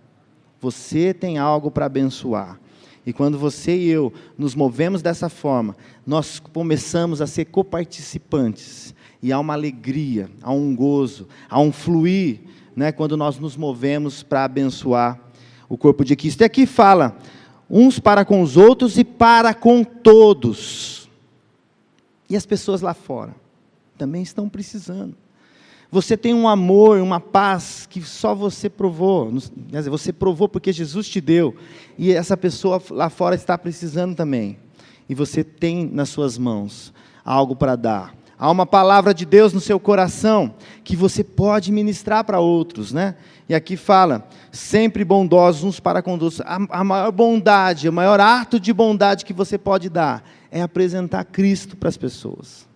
você tem algo para abençoar, e quando você e eu nos movemos dessa forma, nós começamos a ser coparticipantes, e há uma alegria, há um gozo, há um fluir, né, quando nós nos movemos para abençoar o corpo de Cristo. E aqui fala, uns para com os outros e para com todos. E as pessoas lá fora também estão precisando. Você tem um amor, uma paz que só você provou. Quer dizer, você provou porque Jesus te deu. E essa pessoa lá fora está precisando também. E você tem nas suas mãos algo para dar. Há uma palavra de Deus no seu coração que você pode ministrar para outros, né? E aqui fala, sempre bondosos uns para com outros. A maior bondade, o maior ato de bondade que você pode dar é apresentar Cristo para as pessoas.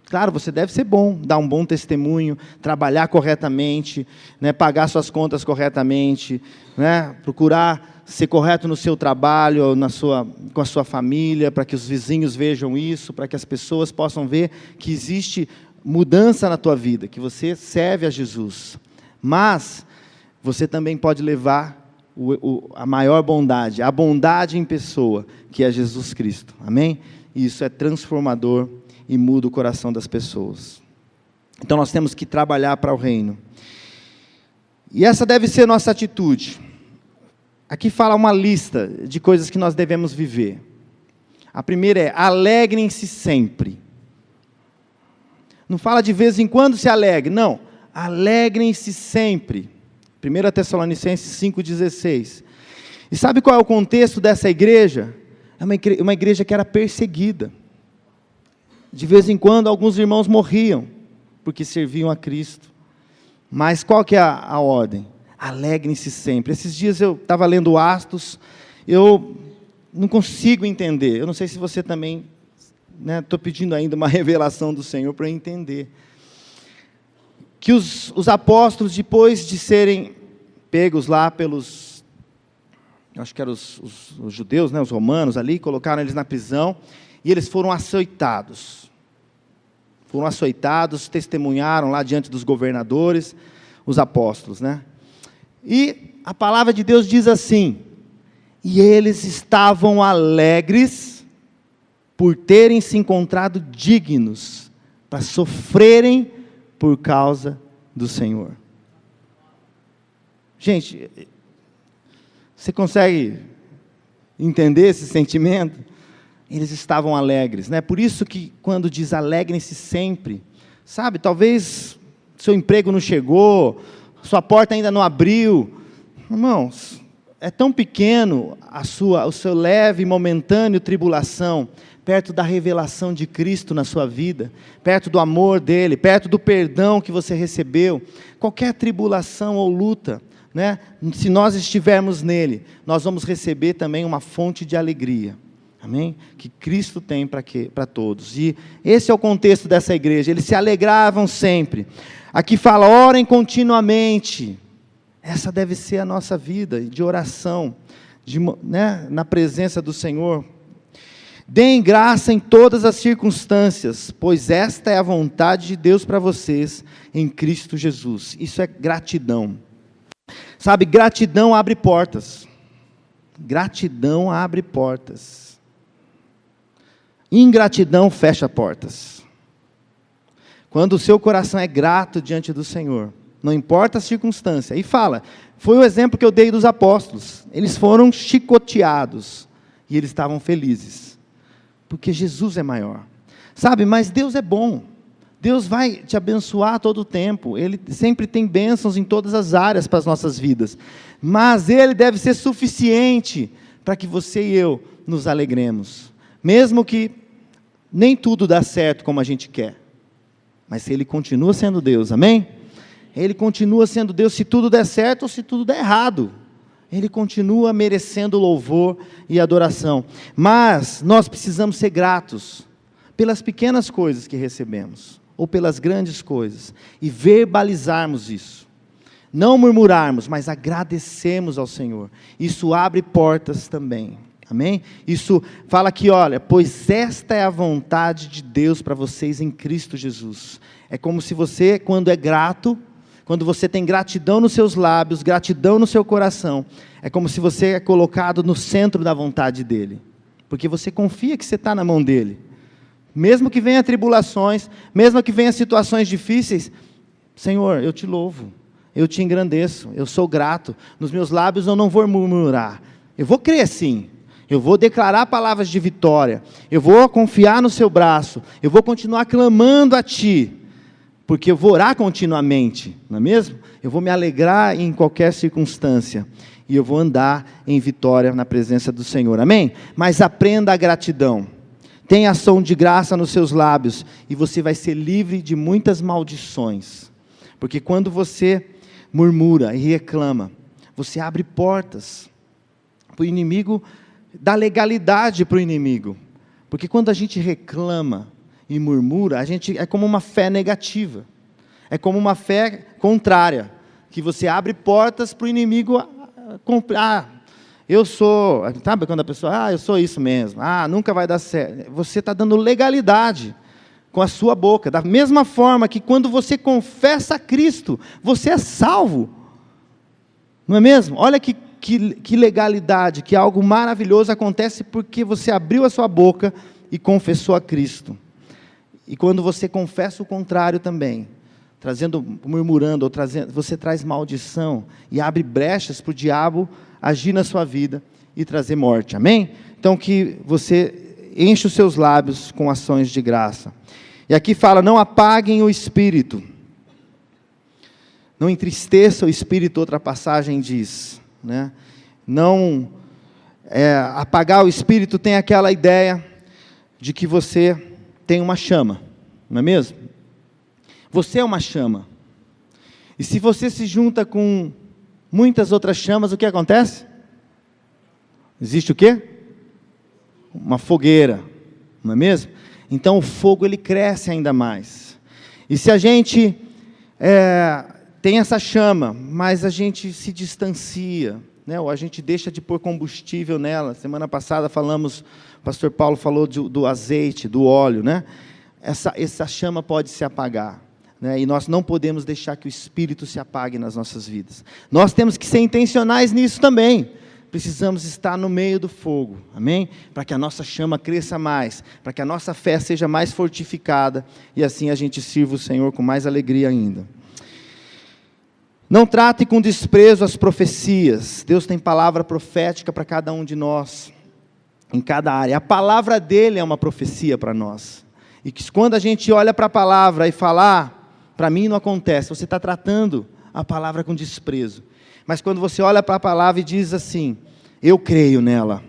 Claro, você deve ser bom, dar um bom testemunho, trabalhar corretamente, né, pagar suas contas corretamente, né, procurar ser correto no seu trabalho, com a sua família, para que os vizinhos vejam isso, para que as pessoas possam ver que existe mudança na tua vida, que você serve a Jesus. Mas você também pode levar a maior bondade, a bondade em pessoa, que é Jesus Cristo. Amém? E isso é transformador e muda o coração das pessoas. Então nós temos que trabalhar para o reino. E essa deve ser nossa atitude. Aqui fala uma lista de coisas que nós devemos viver. A primeira é: alegrem-se sempre. Não fala de vez em quando se alegre, não. Alegrem-se sempre. 1 Tessalonicenses 5,16. E sabe qual é o contexto dessa igreja? É uma igreja que era perseguida. De vez em quando, alguns irmãos morriam, porque serviam a Cristo. Mas qual que é a ordem? Alegrem-se sempre. Esses dias eu estava lendo Atos, eu não consigo entender. Eu não sei se você também, estou pedindo ainda uma revelação do Senhor para eu entender. Que os apóstolos, depois de serem pegos lá pelos, acho que eram os judeus, os romanos ali, colocaram eles na prisão, e eles foram açoitados. Foram açoitados, testemunharam lá diante dos governadores, os apóstolos, E a palavra de Deus diz assim: e eles estavam alegres por terem se encontrado dignos para sofrerem por causa do Senhor. Gente, você consegue entender esse sentimento? Eles estavam alegres, Por isso que quando diz alegrem-se sempre, sabe, talvez seu emprego não chegou, sua porta ainda não abriu, irmãos, é tão pequeno o seu leve e momentâneo tribulação, perto da revelação de Cristo na sua vida, perto do amor dele, perto do perdão que você recebeu. Qualquer tribulação ou luta, se nós estivermos nele, nós vamos receber também uma fonte de alegria. Amém? Que Cristo tem para todos. E esse é o contexto dessa igreja. Eles se alegravam sempre. Aqui fala: orem continuamente. Essa deve ser a nossa vida de oração, na presença do Senhor. Deem graça em todas as circunstâncias, pois esta é a vontade de Deus para vocês em Cristo Jesus. Isso é gratidão. Sabe, gratidão abre portas. Gratidão abre portas. Ingratidão fecha portas. Quando o seu coração é grato diante do Senhor, não importa a circunstância, e fala, foi o exemplo que eu dei dos apóstolos, eles foram chicoteados, e eles estavam felizes, porque Jesus é maior, sabe, mas Deus é bom, Deus vai te abençoar todo o tempo, Ele sempre tem bênçãos em todas as áreas para as nossas vidas, mas Ele deve ser suficiente, para que você e eu nos alegremos, mesmo que nem tudo dá certo como a gente quer, mas Ele continua sendo Deus, amém? Ele continua sendo Deus se tudo der certo ou se tudo der errado, Ele continua merecendo louvor e adoração, mas nós precisamos ser gratos, pelas pequenas coisas que recebemos, ou pelas grandes coisas, e verbalizarmos isso, não murmurarmos, mas agradecermos ao Senhor, isso abre portas também, amém? Isso fala aqui, olha, pois esta é a vontade de Deus para vocês em Cristo Jesus, é como se você, quando é grato, quando você tem gratidão nos seus lábios, gratidão no seu coração, é como se você é colocado no centro da vontade dEle, porque você confia que você está na mão dEle, mesmo que venha tribulações, mesmo que venha situações difíceis, Senhor, eu te louvo, eu te engrandeço, eu sou grato, nos meus lábios eu não vou murmurar, eu vou crer sim, eu vou declarar palavras de vitória, eu vou confiar no seu braço, eu vou continuar clamando a Ti, porque eu vou orar continuamente, não é mesmo? Eu vou me alegrar em qualquer circunstância, e eu vou andar em vitória na presença do Senhor, amém? Mas aprenda a gratidão, tenha ação de graça nos seus lábios, e você vai ser livre de muitas maldições, porque quando você murmura e reclama, você abre portas para o inimigo, dá legalidade para o inimigo, porque quando a gente reclama, e murmura, é como uma fé negativa. É como uma fé contrária, que você abre portas para o inimigo comprar. Eu sou, sabe quando a pessoa, eu sou isso mesmo, nunca vai dar certo. Você está dando legalidade com a sua boca, da mesma forma que quando você confessa a Cristo, você é salvo. Não é mesmo? Olha que legalidade, que algo maravilhoso acontece porque você abriu a sua boca e confessou a Cristo. E quando você confessa o contrário também, murmurando, ou você traz maldição e abre brechas para o diabo agir na sua vida e trazer morte, amém? Então que você enche os seus lábios com ações de graça. E aqui fala, não apaguem o espírito, não entristeça o espírito, outra passagem diz, né? Não, apagar o espírito tem aquela ideia de que você tem uma chama, não é mesmo? Você é uma chama, e se você se junta com muitas outras chamas, o que acontece? Existe o quê? Uma fogueira, não é mesmo? Então o fogo ele cresce ainda mais, e se a gente tem essa chama, mas a gente se distancia, né? Ou a gente deixa de pôr combustível nela. Semana passada falamos, o pastor Paulo falou do azeite, do óleo, né? Essa chama pode se apagar, né? E nós não podemos deixar que o Espírito se apague nas nossas vidas. Nós temos que ser intencionais nisso também. Precisamos estar no meio do fogo, amém? Para que a nossa chama cresça mais, para que a nossa fé seja mais fortificada, e assim a gente sirva o Senhor com mais alegria ainda. Não trate com desprezo as profecias. Deus tem palavra profética para cada um de nós, em cada área. A palavra dele é uma profecia para nós. E que quando a gente olha para a palavra e fala, para mim não acontece, você está tratando a palavra com desprezo. Mas quando você olha para a palavra e diz assim, eu creio nela,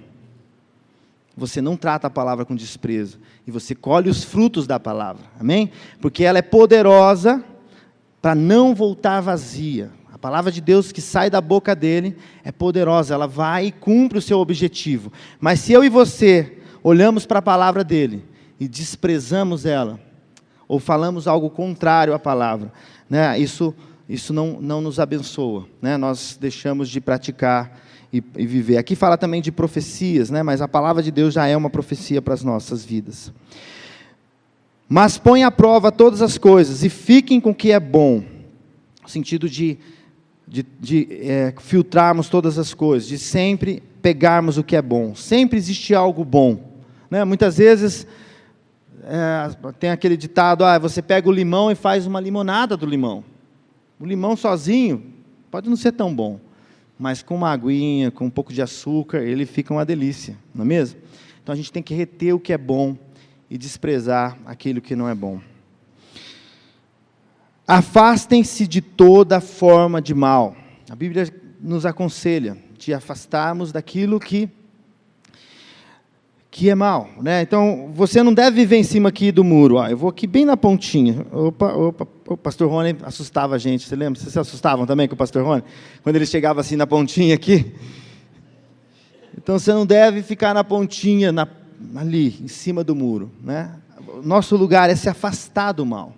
você não trata a palavra com desprezo, e você colhe os frutos da palavra, amém? Porque ela é poderosa para não voltar vazia. A palavra de Deus que sai da boca dele é poderosa, ela vai e cumpre o seu objetivo. Mas se eu e você olhamos para a palavra dele e desprezamos ela, ou falamos algo contrário à palavra, né, isso não nos abençoa, né? Nós deixamos de praticar e viver. Aqui fala também de profecias, né? Mas a palavra de Deus já é uma profecia para as nossas vidas. Mas põe à prova todas as coisas e fiquem com o que é bom, no sentido de filtrarmos todas as coisas, de sempre pegarmos o que é bom. Sempre existe algo bom, né? Muitas vezes tem aquele ditado, você pega o limão e faz uma limonada do limão. O limão sozinho pode não ser tão bom, mas com uma aguinha, com um pouco de açúcar, ele fica uma delícia, não é mesmo? Então a gente tem que reter o que é bom e desprezar aquilo que não é bom. Afastem-se de toda forma de mal. A Bíblia nos aconselha de afastarmos daquilo que é mal, né? Então, você não deve viver em cima aqui do muro. Eu vou aqui bem na pontinha. O pastor Rony assustava a gente, você lembra? Vocês se assustavam também com o pastor Rony? Quando ele chegava assim na pontinha aqui. Então, você não deve ficar na pontinha, ali, em cima do muro, né? Nosso lugar é se afastar do mal.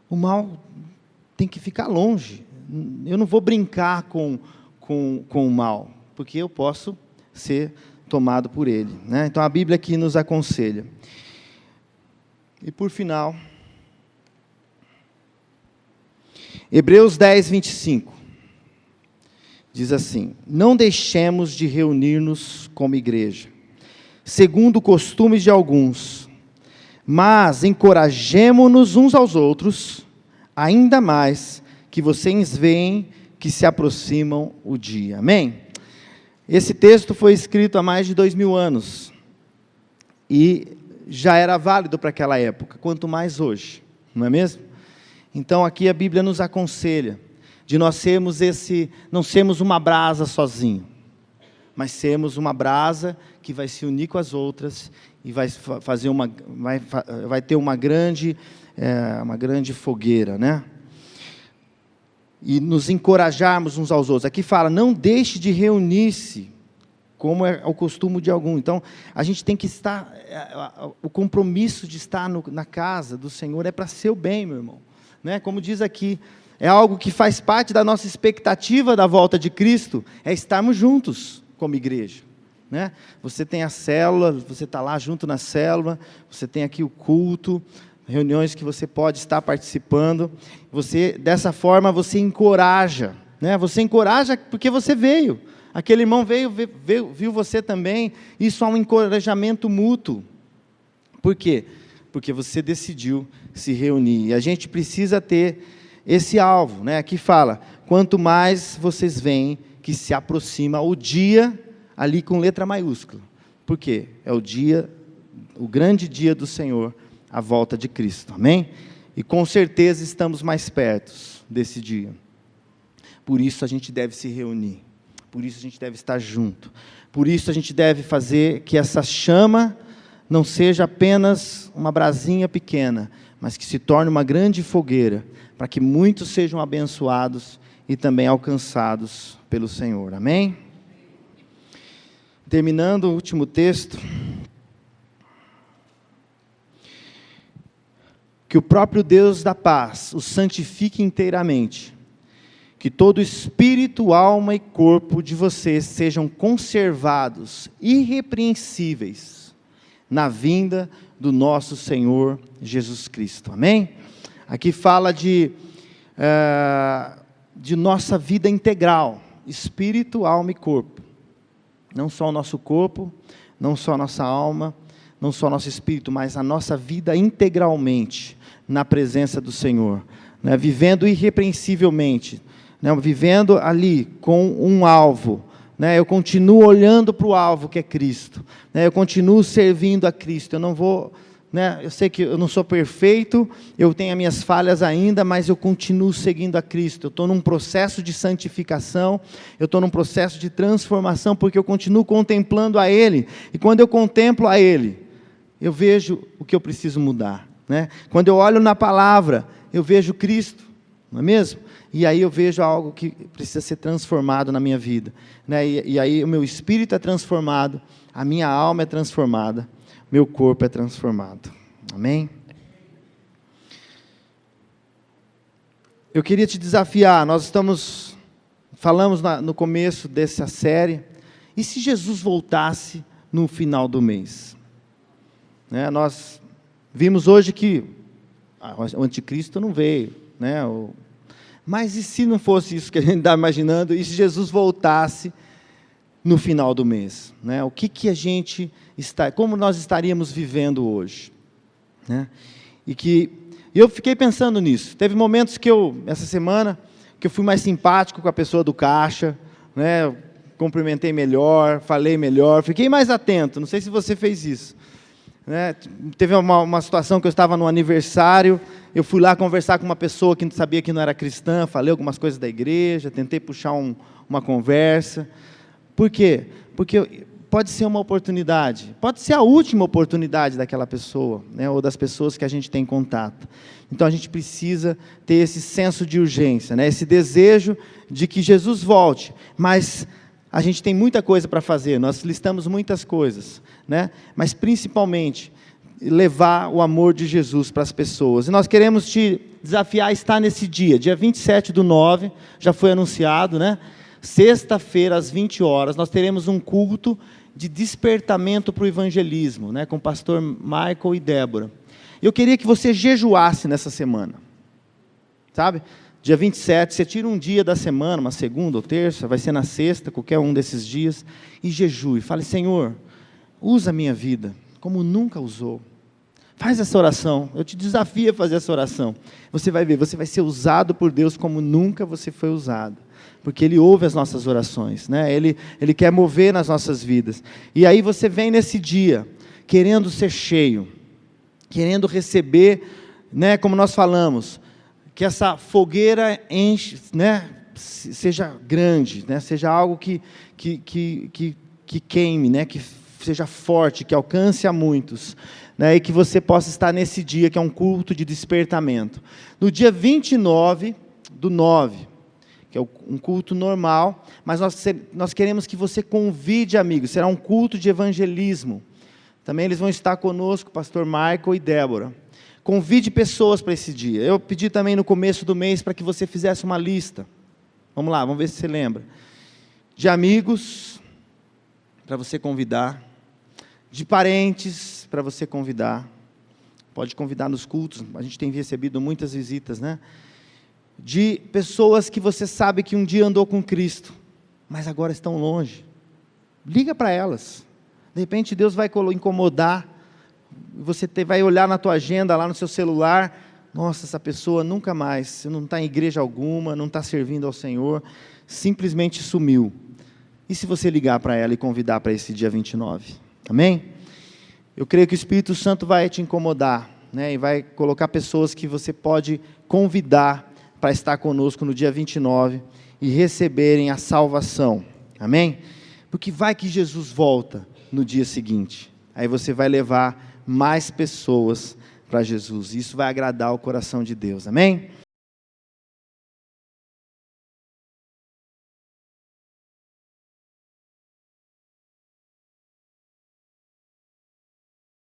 O mal tem que ficar longe. Eu não vou brincar com o mal, porque eu posso ser tomado por ele, né? Então a Bíblia aqui nos aconselha. E por final, Hebreus 10, 25, diz assim, não deixemos de reunir-nos como igreja, segundo o costume de alguns, mas encorajemo-nos uns aos outros, ainda mais que vocês veem que se aproximam o dia. Amém? Esse texto foi escrito há mais de 2000 anos, e já era válido para aquela época, quanto mais hoje, não é mesmo? Então aqui a Bíblia nos aconselha, de nós não sermos uma brasa sozinho, mas sermos uma brasa que vai se unir com as outras, e vai ter uma grande fogueira, né? E nos encorajarmos uns aos outros. Aqui fala, não deixe de reunir-se como é o costume de algum. Então, a gente tem que estar, o compromisso de estar na casa do Senhor é para seu bem, meu irmão. Né? Como diz aqui, é algo que faz parte da nossa expectativa da volta de Cristo, é estarmos juntos como igreja. Né? Você tem a célula, você está lá junto na célula, você tem aqui o culto, reuniões que você pode estar participando. Dessa forma, você encoraja. Né? Você encoraja porque você veio. Aquele irmão viu você também. Isso é um encorajamento mútuo. Por quê? Porque você decidiu se reunir. E a gente precisa ter esse alvo. Né? Aqui fala, quanto mais vocês veem que se aproxima o dia, ali com letra maiúscula. Por quê? É o grande dia do Senhor, a volta de Cristo. Amém? E com certeza estamos mais perto desse dia. Por isso a gente deve se reunir. Por isso a gente deve estar junto. Por isso a gente deve fazer que essa chama não seja apenas uma brasinha pequena, mas que se torne uma grande fogueira, para que muitos sejam abençoados e também alcançados pelo Senhor. Amém? Terminando o último texto. Que o próprio Deus da paz os santifique inteiramente. Que todo espírito, alma e corpo de vocês sejam conservados irrepreensíveis na vinda do nosso Senhor Jesus Cristo. Amém? Aqui fala de nossa vida integral, espírito, alma e corpo. Não só o nosso corpo, não só a nossa alma, não só o nosso espírito, mas a nossa vida integralmente na presença do Senhor, né? Vivendo irrepreensivelmente, né? Vivendo ali com um alvo, né? Eu continuo olhando para o alvo que é Cristo, né? Eu continuo servindo a Cristo, eu não vou... Né? Eu sei que eu não sou perfeito, eu tenho as minhas falhas ainda, mas eu continuo seguindo a Cristo. Eu estou num processo de santificação, eu estou num processo de transformação, porque eu continuo contemplando a Ele. E quando eu contemplo a Ele, eu vejo o que eu preciso mudar. Né? Quando eu olho na palavra, eu vejo Cristo, não é mesmo? E aí eu vejo algo que precisa ser transformado na minha vida. Né? E aí o meu espírito é transformado, a minha alma é transformada, meu corpo é transformado. Amém? Eu queria te desafiar, nós falamos no começo dessa série, e se Jesus voltasse no final do mês? Né, nós vimos hoje que o anticristo não veio, né, mas e se não fosse isso que a gente está imaginando, e se Jesus voltasse no final do mês? Né, o que a gente como nós estaríamos vivendo hoje? Né? E eu fiquei pensando nisso. Teve momentos essa semana, que eu fui mais simpático com a pessoa do caixa, né? Cumprimentei melhor, falei melhor, fiquei mais atento. Não sei se você fez isso. Né? Teve uma situação que eu estava no aniversário, eu fui lá conversar com uma pessoa que sabia que não era cristã, falei algumas coisas da igreja, tentei puxar uma conversa. Por quê? Porque pode ser uma oportunidade, pode ser a última oportunidade daquela pessoa, né, ou das pessoas que a gente tem contato. Então a gente precisa ter esse senso de urgência, né, esse desejo de que Jesus volte, mas a gente tem muita coisa para fazer, nós listamos muitas coisas, né, mas principalmente levar o amor de Jesus para as pessoas. E nós queremos te desafiar a estar nesse dia 27/9, já foi anunciado, né? Sexta-feira, às 20 horas, nós teremos um culto de despertamento para o evangelismo, né, com o pastor Michael e Débora. Eu queria que você jejuasse nessa semana, sabe? Dia 27, você tira um dia da semana, uma segunda ou terça, vai ser na sexta, qualquer um desses dias, e jejue. Fale, Senhor, usa a minha vida como nunca usou. Faz essa oração, eu te desafio a fazer essa oração. Você vai ver, você vai ser usado por Deus como nunca você foi usado. Porque Ele ouve as nossas orações, né? Ele quer mover nas nossas vidas. E aí você vem nesse dia, querendo ser cheio, querendo receber, né, como nós falamos, que essa fogueira enche, né, seja grande, né, seja algo que queime, né, que seja forte, que alcance a muitos, né, e que você possa estar nesse dia, que é um culto de despertamento. No dia 29/9, que que é um culto normal, mas nós queremos que você convide amigos, será um culto de evangelismo. Também eles vão estar conosco, pastor Michael e Débora. Convide pessoas para esse dia. Eu pedi também no começo do mês para que você fizesse uma lista. Vamos lá, vamos ver se você lembra. De amigos, para você convidar. De parentes, para você convidar. Pode convidar nos cultos, a gente tem recebido muitas visitas, né? De pessoas que você sabe que um dia andou com Cristo, mas agora estão longe. Liga para elas. De repente Deus vai incomodar, você vai olhar na tua agenda, lá no seu celular, nossa, essa pessoa nunca mais, não está em igreja alguma, não está servindo ao Senhor, simplesmente sumiu. E se você ligar para ela e convidar para esse dia 29? Amém? Eu creio que o Espírito Santo vai te incomodar, né? E vai colocar pessoas que você pode convidar para estar conosco no dia 29 e receberem a salvação. Amém? Porque vai que Jesus volta no dia seguinte. Aí você vai levar mais pessoas para Jesus. Isso vai agradar o coração de Deus. Amém?